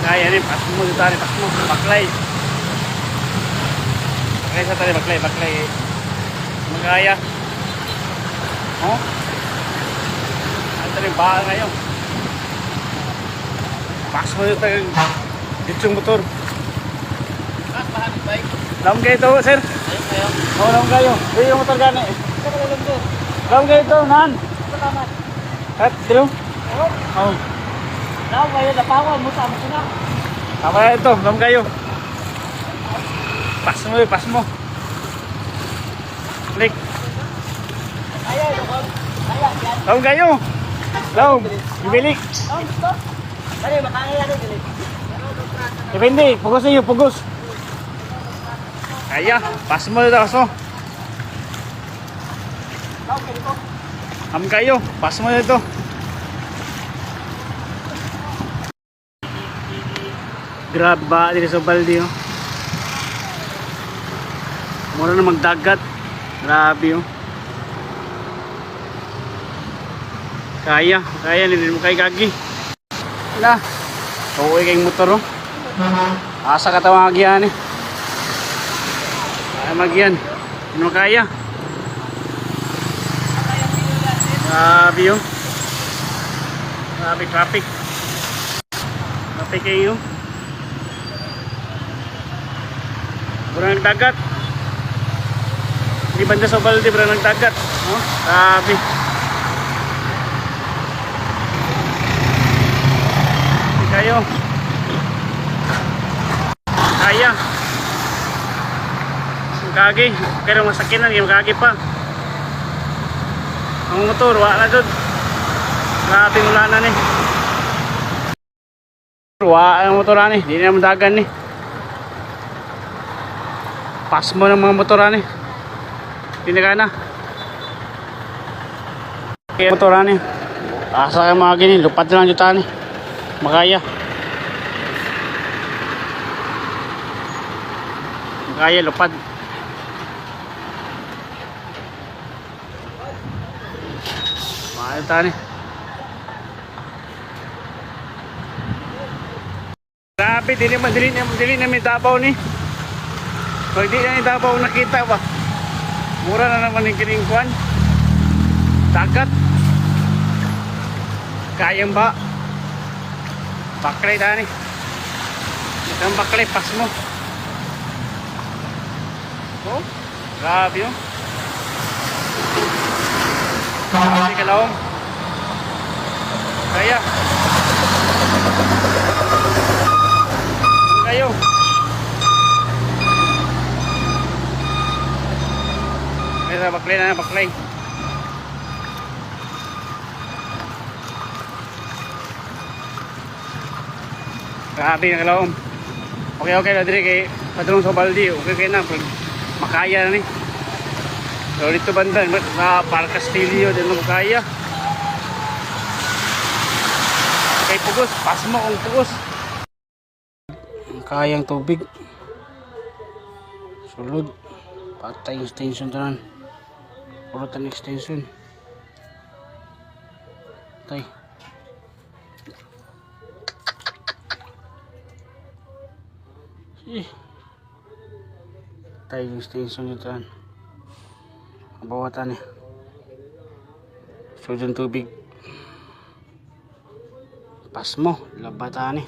Kaya ni pas mo dito tani pas mo baklay. Baklay sa tani baklay. Magaya. Oh. Ang tani ba ngayon. Pas mo dito dito motor. Ah, paano bike? Lam kayo to, sir. Ayun kayo. Oh, lam kayo. Di yung motor gani. Lam kayo to, nan. Salamat. At dilo. Oo. Oh. Daw kayo napawa mo sa mo na. Apa ito, lam kayo. Pas mo. Klik. Kaya dokon. Kaya yan. Lam kayo. Lam. Ibilik. Oh, gusto. Dali makakaya rin dili. Depende, pugos niyo, pugos. Kaya, pas mo dito, pas mo. Daw kayo ko. Lam kayo, pas mo dito. Grabe ba dito sa balde, oh. Mura na magdagat. Grabe, oh. Kaya, hindi mo kay gagi. Wala. Uwi kayong motor, oh. Asa ka tawagyan, eh. Kaya magyan. Hindi mo kaya. Grabe, oh. Grabe, traffic. Traffic kayo. Mura nagdagat. Di banda sa balde, mura nagdagat. Oh, grabe. Hindi kayo. Kaya. Magkagi. Pero masakinan, hindi magkagi pa. Ang motor, wala na doon. Grabe mula na ni. Wala ang motor na ni. Hindi na madagan ni. Pas mo ng mga motoran eh. Tinaga na. Kaya motoran eh. Asa kayo mga gini. Lupat na lang dito eh. Makaya. Makaya lupad. Makaya dito eh. Grabe. Dili na may tabaw ni. Pag di na Davao nakita ba, mura na naman yung kiningkuan. Dagat. Kayang ba? Baklay tani. Itang baklay, pas mo. Oh, grabe yun. Grabe kalawang. Kaya. Kayo. Baklay na, baklay. Grabe na kalawom. Okay na dire kay padrong sa baldi. Okay na pag makaya na ni. So dito banda sa Park Castillo din mo makaya. Kay pugos, pas mo kung pugos. Kayang tubig. Sulod. Patay yung extension tanan. Urutan extension. Tay. Tay yung extension nito tanan. Bawatan eh. Sulod yung tubig. Pas mo. Labatan eh.